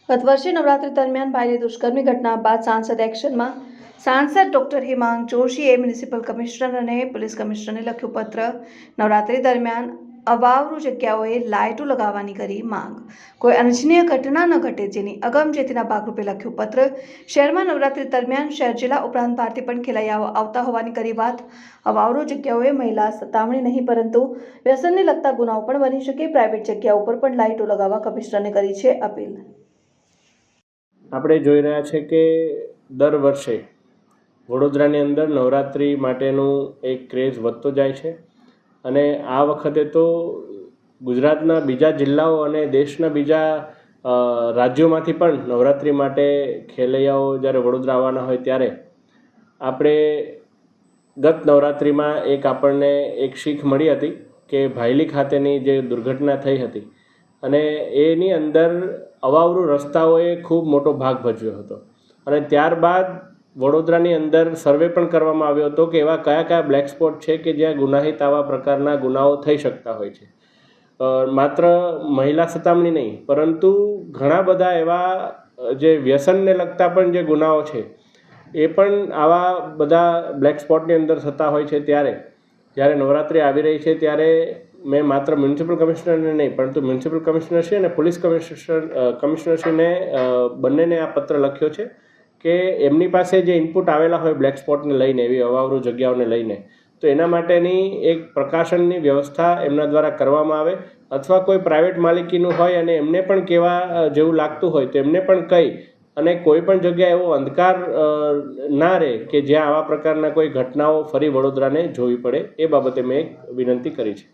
ગત વર્ષે નવરાત્રી દરમિયાન ભાઈની દુષ્કર્મની ઘટના બાદ સાંસદ એક્શનમાં સાંસદ ડોક્ટર હિમાંગ જોશીએ મ્યુનિસિપલ કમિશનર અને પોલીસ કમિશનરને લખ્યું પત્ર। નવરાત્રી દરમિયાન અવાવરૂ જગ્યાઓએ લાઇટો લગાવવાની કરી માંગ। કોઈ અનિચ્છનીય ઘટના ન ઘટે જેની અગમચેતીના ભાગરૂપે લખ્યું પત્ર। શહેરમાં નવરાત્રી દરમિયાન શહેર જિલ્લા ઉપરાંત બહારથી પણ ખેલૈયાઓ આવતા હોવાની કરી વાત। અવાવરૂ જગ્યાઓએ મહિલા સતામણી નહીં પરંતુ વ્યસનને લગતા ગુનાઓ પણ બની શકે। પ્રાઇવેટ જગ્યાઓ ઉપર પણ લાઇટો લગાવવા કમિશનરને કરી છે અપીલ। આપણે જોઈ રહ્યા છે કે દર વર્ષે વડોદરાની અંદર નવરાત્રિ માટેનું એક ક્રેઝ વધતો જાય છે અને આ વખતે તો ગુજરાતના બીજા જિલ્લાઓ અને દેશના બીજા રાજ્યોમાંથી પણ નવરાત્રિ માટે ખેલૈયાઓ જ્યારે વડોદરા આવવાના હોય ત્યારે આપણે ગત નવરાત્રિમાં આપણને એક શીખ મળી હતી કે ભાયલી ખાતેની જે દુર્ઘટના થઈ હતી અને એની અંદર અવાવરૂ રસ્તાઓએ ખૂબ મોટો ભાગ ભજવ્યો હતો અને ત્યારબાદ વડોદરાની અંદર સર્વે પણ કરવામાં આવ્યો હતો કે એવા કયા કયા બ્લેક સ્પોટ છે કે જ્યાં ગુનાહિત આવા પ્રકારના ગુનાઓ થઈ શકતા હોય છે। માત્ર મહિલા સતામણી નહીં પરંતુ ઘણા બધા એવા જે વ્યસનને લગતા પણ જે ગુનાઓ છે એ પણ આવા બધા બ્લેક સ્પોટની અંદર થતા હોય છે। જ્યારે નવરાત્રિ આવી રહી છે ત્યારે મેં માત્ર મ્યુનિસિપલ કમિશનરને નહીં પરંતુ મ્યુનિસિપલ કમિશનરશ્રી અને પોલીસ કમિશનરશ્રીને બંનેને આ પત્ર લખ્યો છે કે એમની પાસે જે ઇનપુટ આવેલા હોય બ્લેક સ્પોટને લઈને એવી અવાવરૂ જગ્યાઓને લઈને તો એના માટેની એક પ્રકાશનની વ્યવસ્થા એમના દ્વારા કરવામાં આવે અથવા કોઈ પ્રાઇવેટ માલિકીનું હોય અને એમને પણ કહેવા જેવું લાગતું હોય તો એમને પણ કહી અને કોઈ પણ જગ્યાએ એવો અંધકાર ના રહે કે જ્યાં આવા પ્રકારના કોઈ ઘટનાઓ ફરી વડોદરાને જોવી પડે એ બાબતે મેં એક વિનંતી કરી છે।